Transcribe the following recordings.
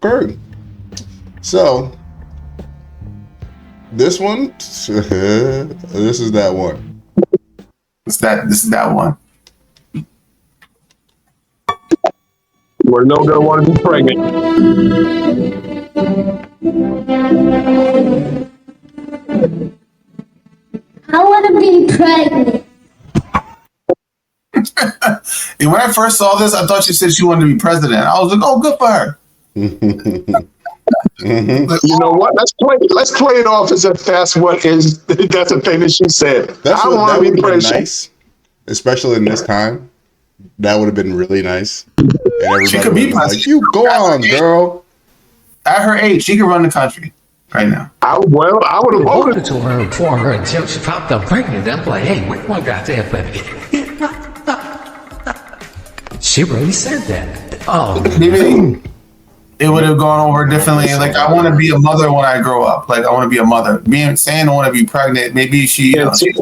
Okay. So, this one, this is that one. This is that one. Where no girl want to be pregnant. I want to be pregnant. And when I first saw this, I thought she said she wanted to be president. I was like, oh, good for her. You know what? Let's play it off as if that's the thing that she said. That would have been nice, especially in this time. That would have been really nice. And she could be like, you go on, girl. At her age, she could run the country right now. I would have voted to her and for her until she popped up pregnant. I'm like, hey, wait one goddamn baby. She really said that. Oh, maybe it would have gone over differently. Like, I want to be a mother when I grow up. Like, I want to be a mother. Saying I want to be pregnant, maybe she, words.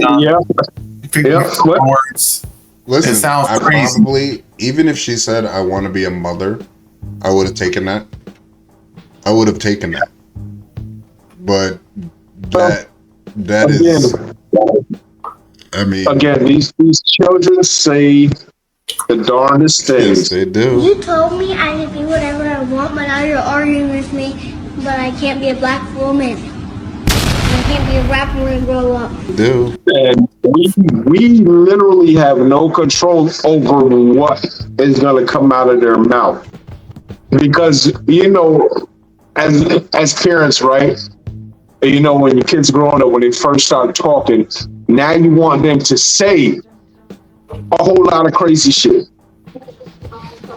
Listen, it sounds crazy. Probably, even if she said, I want to be a mother, I would have taken that. But that is, I mean. Again, these children say the darndest things. Yes, they do. You told me I can be whatever I want, but now you're arguing with me, but I can't be a black woman. I can't be a rapper and grow up. Do. And we literally have no control over what is going to come out of their mouth. Because, as parents, right? When your kids growing up, when they first start talking, now you want them to say a whole lot of crazy shit.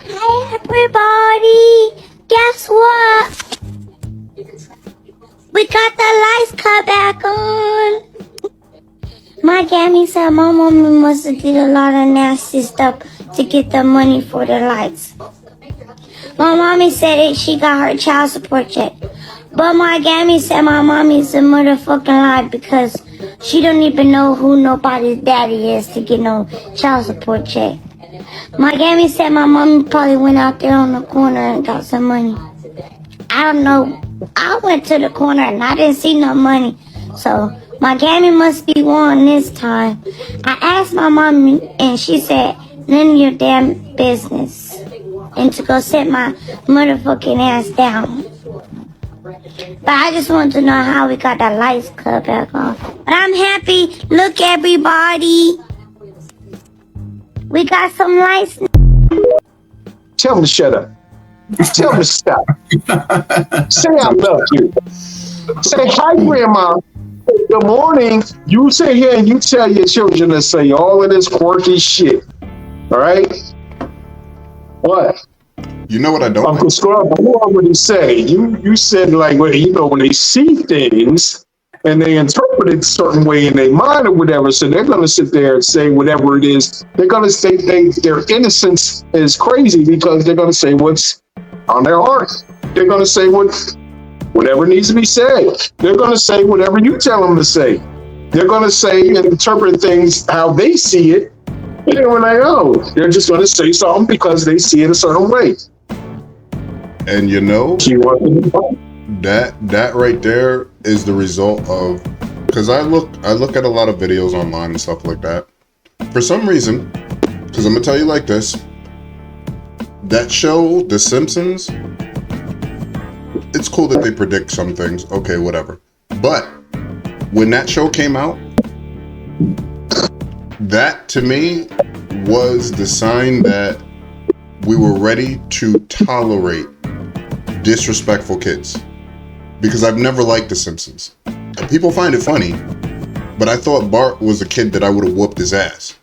Hey, everybody. Guess what? We got the lights cut back on. My Gammy said my mommy must have did a lot of nasty stuff to get the money for the lights. My mommy said she got her child support check. But my Gammy said my mommy's a motherfucking lie because she don't even know who nobody's daddy is to get no child support check. My Gammy said my mommy probably went out there on the corner and got some money. I don't know. I went to the corner and I didn't see no money. So my Gammy must be won this time. I asked my mommy and she said, none of your damn business. And to go sit my motherfucking ass down. But I just wanted to know how we got the lights cut back on. But I'm happy. Look, everybody. We got some lights. Tell them to shut up. Tell them to stop. Say I love you. Say hi, Grandma. Good morning. You sit here and you tell your children to say all of this quirky shit. All right? What? You know what I don't Uncle Scrub, what would he say? You said, like, when they see things and they interpret it a certain way in their mind or whatever, so they're going to sit there and say whatever it is. They're going to say their innocence is crazy because they're going to say what's on their heart. They're going to say whatever needs to be said. They're going to say whatever you tell them to say. They're going to say and interpret things how they see it. And then we're like, oh, they're just going to say something because they see it a certain way. And that right there is the result of, because I look at a lot of videos online and stuff like that. For some reason, because I'm gonna tell you like this, that show, The Simpsons, it's cool that they predict some things. Okay, whatever. But when that show came out, that to me was the sign that we were ready to tolerate disrespectful kids, because I've never liked The Simpsons. People find it funny, but I thought Bart was a kid that I would have whooped his ass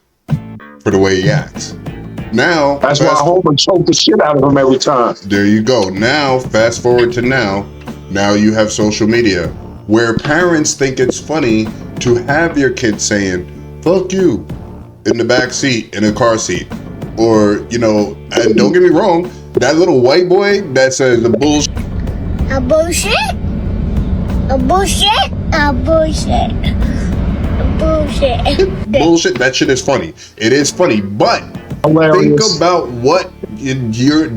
for the way he acts. Now that's why Homer choked the shit out of him every time. There you go. Now fast forward to now you have social media where parents think it's funny to have your kid saying fuck you in the back seat in a car seat, or and don't get me wrong, that little white boy that says the bullshit. A bullshit? A bullshit? A bullshit. A bullshit. Bullshit, that shit is funny. It is funny, but hilarious. Think about what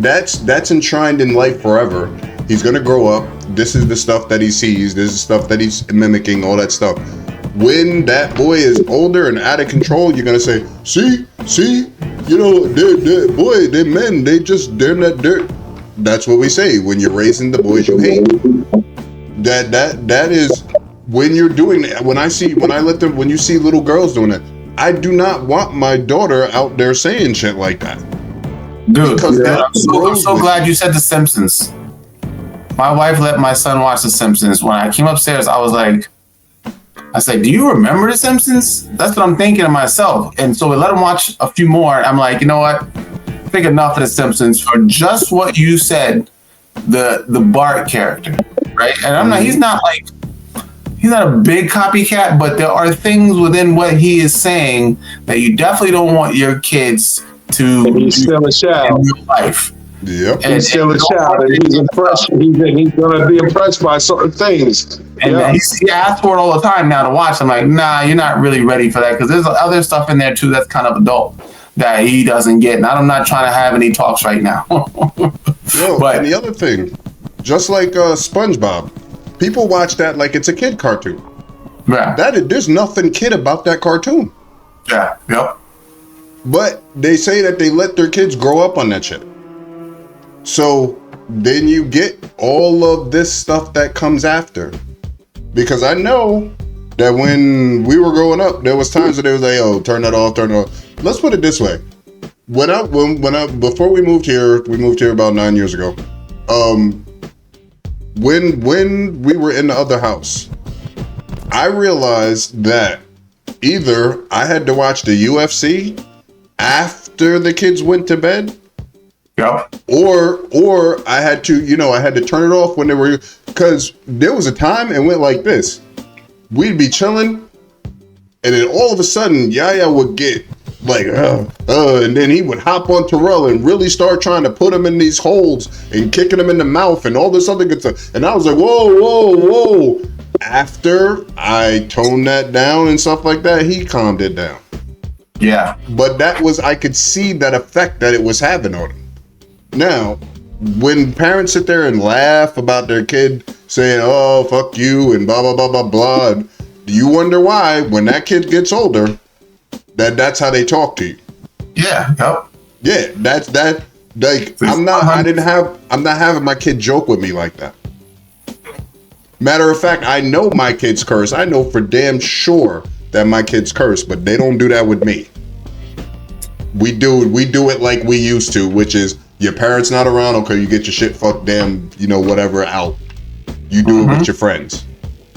that's enshrined in life forever. He's gonna grow up. This is the stuff that he sees. This is stuff that he's mimicking. All that stuff. When that boy is older and out of control, you're gonna say, "See, you know, they're men. They're not dirt." That's what we say when you're raising the boys you hate. That is when you're doing that. When you see little girls doing it, I do not want my daughter out there saying shit like that. Dude, I'm so glad you said The Simpsons. My wife let my son watch The Simpsons. When I came upstairs, I said, "Do you remember The Simpsons?" That's what I'm thinking of myself. And so we let him watch a few more. I'm like, you know what? I think enough of The Simpsons for just what you said, the Bart character, right? And he's not a big copycat, but there are things within what he is saying that you definitely don't want your kids to. And he's still a child. In real life. Yep. He's still a child, and he's impressed. He's gonna be impressed by certain things. And he asks for it all the time now to watch. I'm like, nah, you're not really ready for that, because there's other stuff in there too that's kind of adult that he doesn't get. And I'm not trying to have any talks right now. And the other thing, just like SpongeBob, people watch that like it's a kid cartoon. Yeah. There's nothing kid about that cartoon. Yeah. Yep. But they say that they let their kids grow up on that shit. So then you get all of this stuff that comes after. Because I know that when we were growing up, there was times that they was like, "Oh, turn that off, turn it off." Let's put it this way: before we moved here about 9 years ago. When we were in the other house, I realized that either I had to watch the UFC after the kids went to bed. Yep. Or I had to, I had to turn it off when they were, because there was a time it went like this. We'd be chilling, and then all of a sudden, Yaya would get like, and then he would hop on Terrell and really start trying to put him in these holes and kicking him in the mouth and all this other good stuff. And I was like, whoa. After I toned that down and stuff like that, he calmed it down. Yeah. But I could see that effect that it was having on him. Now, when parents sit there and laugh about their kid saying, "Oh, fuck you," and blah, blah, blah, blah, blah, do you wonder why, when that kid gets older, that's how they talk to you? Yeah. Yep. Yeah, that's that. Like, I'm not having my kid joke with me like that. Matter of fact, I know my kids curse. I know for damn sure that my kids curse, but they don't do that with me. We do it like we used to, which is, your parents not around, okay, you get your shit fucked damn, whatever out. You do it with your friends.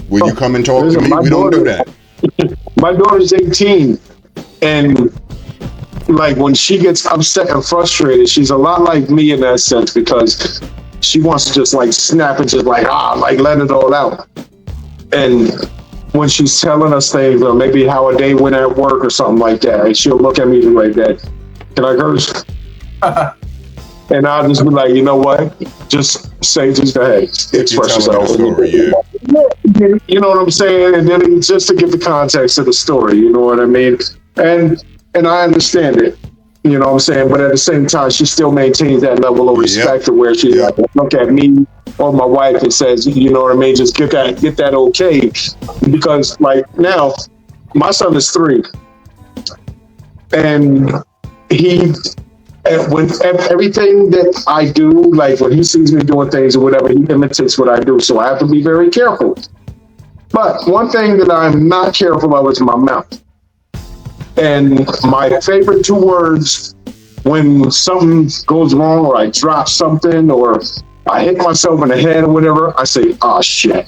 When you come and talk to me, we don't do that. My daughter's 18, and like when she gets upset and frustrated, she's a lot like me in that sense, because she wants to just like snap and just like let it all out. And when she's telling us things, or maybe how a day went at work or something like that, and she'll look at me like that, "Can I curse?" And I'll just be like, "You know what? Just go ahead, express yourself." Story, yeah. You know what I'm saying? And then just to give the context of the story, you know what I mean? And I understand it, you know what I'm saying? But at the same time, she still maintains that level of respect to where she like look at me or my wife and says, you know what I mean? Just get that okay. Because like now, my son is 3, and when everything that I do, like when he sees me doing things or whatever, he imitates what I do. So I have to be very careful. But one thing that I'm not careful of is my mouth. And my favorite 2 words when something goes wrong, or I drop something, or I hit myself in the head or whatever, I say, "Oh shit."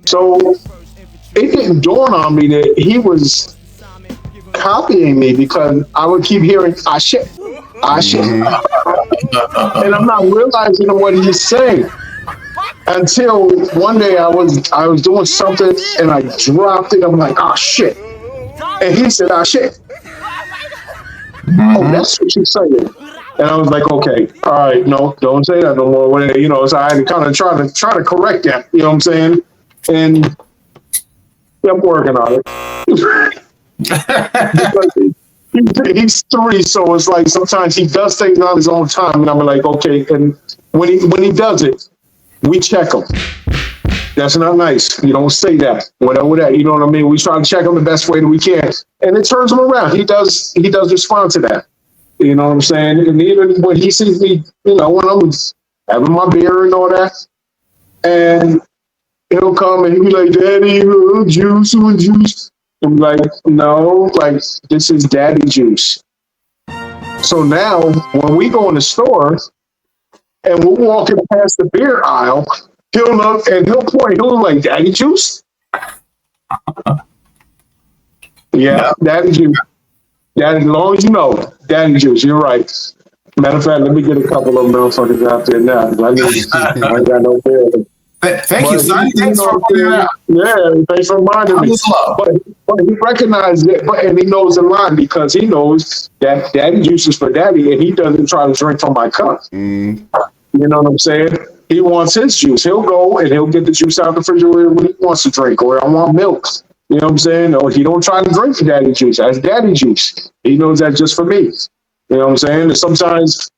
So it didn't dawn on me that he was copying me, because I would keep hearing "ah shit," and I'm not realizing what he's saying until one day I was doing something and I dropped it. I'm like, "Ah shit," and he said, "Ah shit." Oh, that's what you're saying. And I was like, okay, all right, no, don't say that no more. So I had to kind of try to correct that. You know what I'm saying? And I'm working on it. He's 3, so it's like sometimes he does things on his own time, and I'm like, okay. And when he does it, we check him. That's not nice. You don't say that. Whatever that, you know what I mean? We try to check him the best way that we can, and it turns him around. He does respond to that. You know what I'm saying? And even when he sees me, when I'm having my beer and all that, and he'll come and he'll be like, "Daddy, juice, juice." I'm like, "No, like this is daddy juice." So now when we go in the store and we're walking past the beer aisle, he'll look and he'll point. He'll like, "Daddy juice." Yeah, daddy juice. Daddy, as long as you know, daddy juice. You're right. Matter of fact, let me get a couple of motherfuckers out there now. I ain't got no beer. Thank you, son. Thanks for pointing it out. Yeah, thanks for reminding me. But he recognized it, and he knows the line because he knows that daddy juice is for daddy, and he doesn't try to drink from my cup. You know what I'm saying? He wants his juice. He'll go and he'll get the juice out of the refrigerator when he wants to drink, or I want milk. You know what I'm saying? Or he don't try to drink the daddy juice. That's daddy juice. He knows that's just for me. You know what I'm saying? And sometimes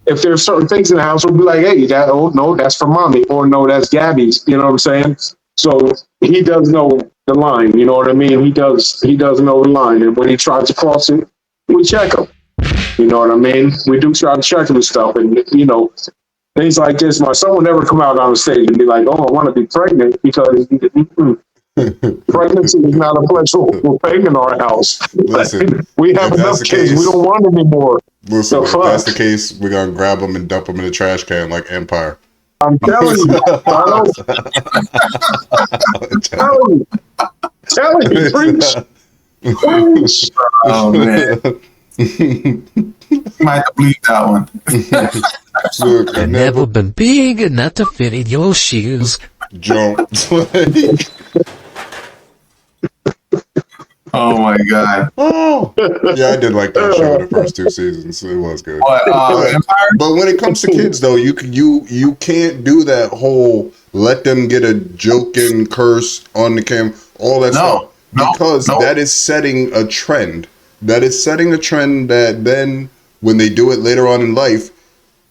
if there's certain things in the house, we'll be like, "Hey, no, that's for mommy," or "No, that's Gabby's." You know what I'm saying? So he does know the line. You know what I mean? He does know the line, and when he tries to cross it, we check him. You know what I mean? We do try to check him and stuff, and things like this. My son will never come out on the stage and be like, "Oh, I want to be pregnant," because pregnancy is not a pleasurable thing in our house. Listen, we have enough kids. We don't want any more. Listen, if that's the case, we're going to grab them and dump them in the trash can like Empire. I'm telling you. Telling you. Preach. Oh, man. Might have to bleep that one. Look, I've never been big enough to fit in your shoes. Jones. Oh my god. Oh. Yeah, I did like that show the first 2 seasons. It was good. But when it comes to kids though, you can't do that whole let them get a joke and curse on the camera, all that stuff. Because that is setting a trend. That is setting a trend that then when they do it later on in life,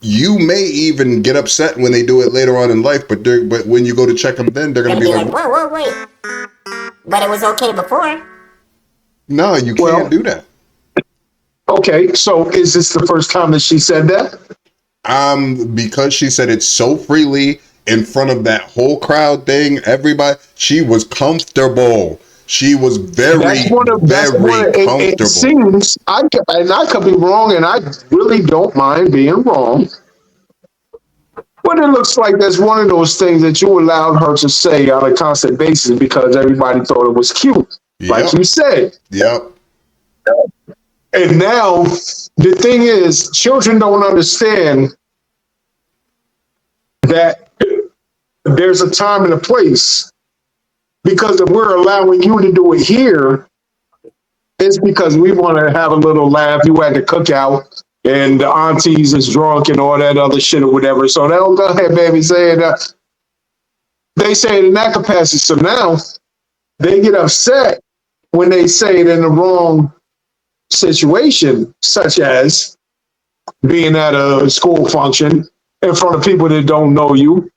you may even get upset when they do it later on in life, but when you go to check them then, they're going to be like, whoa, wait. But it was okay before. No, you can't do that. Okay, so is this the first time that she said that? Because she said it so freely in front of that whole crowd thing, everybody, she was comfortable. She was very comfortable. It seems, I could be wrong, and I really don't mind being wrong. But it looks like that's one of those things that you allowed her to say on a constant basis because everybody thought it was cute. Yep. Like you said. Yep. And now, the thing is, children don't understand that there's a time and a place. Because if we're allowing you to do it here, it's because we want to have a little laugh. You at the cookout and the aunties is drunk and all that other shit or whatever. So they'll go ahead, baby, saying that. They say it in that capacity. So now they get upset when they say it in the wrong situation, such as being at a school function in front of people that don't know you.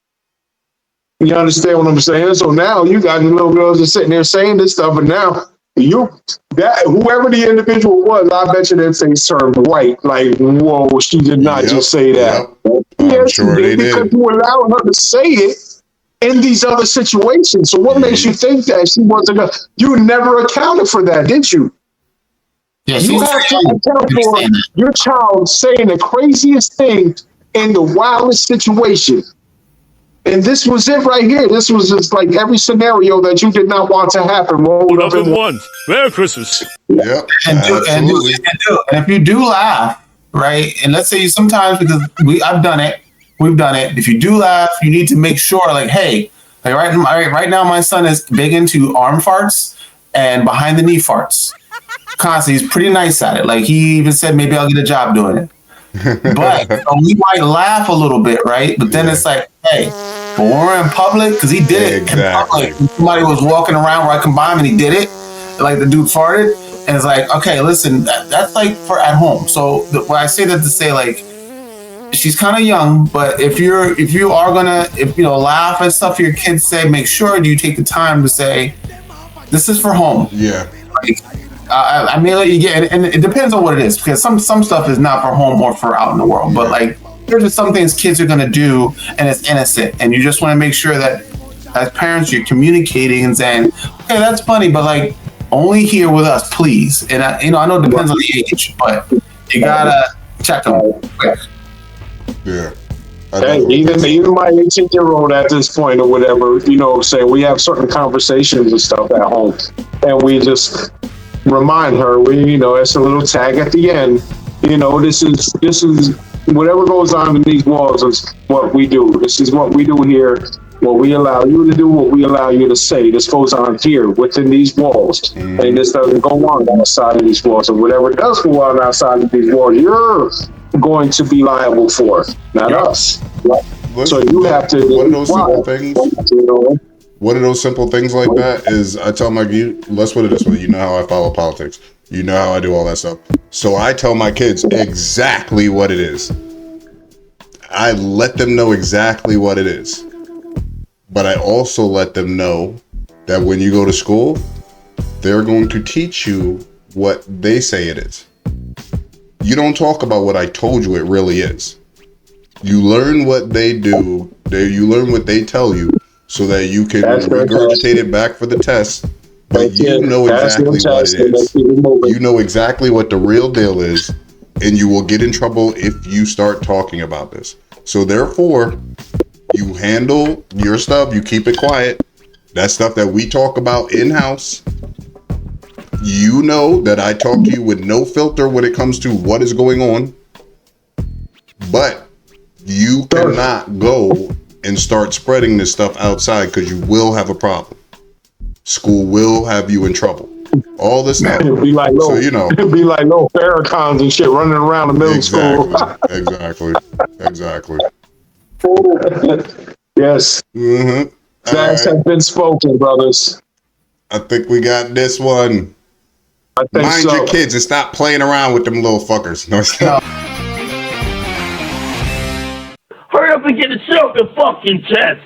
You understand what I'm saying? So now you got the little girls just sitting there saying this stuff, and now whoever the individual was, I bet you that face turned white. Like, whoa, she did not just say that. Yep. Yes, sure she did, because you allowed her to say it in these other situations. So what makes you think that she wasn't gonna? You never accounted for that, did you? Yeah, you have to account for your child saying the craziest thing in the wildest situation. And this was it right here. This was just like every scenario that you did not want to happen rolled up in one. Merry Christmas. Yep. And if you do laugh, right? And let's say sometimes, because I've done it, we've done it. If you do laugh, you need to make sure, like, hey, like right now, my son is big into arm farts and behind the knee farts. Constantly, he's pretty nice at it. Like he even said, maybe I'll get a job doing it. But we might laugh a little bit, right? But then it's like, hey, but when we're in public, because he did it in public. Somebody was walking around right behind him and he did it, like the dude farted, And it's like, okay, listen, that's like for at home. So when I say that to say like, she's kind of young, but if you are gonna laugh and stuff your kids say, make sure you take the time to say, this is for home. Yeah. Like, I may let you get, and it depends on what it is, because some stuff is not for home or for out in the world. But like, there's just some things kids are gonna do, and it's innocent, and you just want to make sure that as parents you're communicating and saying, okay, that's funny, but like only here with us, please. And I know it depends on the age, but you gotta check them quick. Yeah. Hey, even my 18-year-old at this point or whatever, say we have certain conversations and stuff at home, and we just remind her, it's a little tag at the end. This is whatever goes on in these walls is what we do. This is what we do here. What we allow you to do, what we allow you to say. This goes on here within these walls, and this doesn't go on outside of these walls. And whatever does go on outside of these walls, you're going to be liable for, not us. So you have to. One of those simple things. One of those simple things like that is I tell let's put it this way. You know how I follow politics. You know how I do all that stuff. So I tell my kids exactly what it is. I let them know exactly what it is. But I also let them know that when you go to school, they're going to teach you what they say it is. You don't talk about what I told you it really is. You learn what they do. You learn what they tell you so that you can regurgitate it back for the test. But you know exactly what it is. You know exactly what the real deal is, and you will get in trouble if you start talking about this. So therefore, you handle your stuff, you keep it quiet. That stuff that we talk about in-house, you know that I talk to you with no filter when it comes to what is going on. But you cannot go and start spreading this stuff outside because you will have a problem. School will have you in trouble. All this stuff. It'd be like it'd be like no Farrakhan's and shit running around the middle school. Exactly. Yes. Mm-hmm. Facts have been spoken, brothers. I think we got this one. Mind your kids and stop playing around with them little fuckers. No, stop. Hurry up and get the shit off your fucking chest.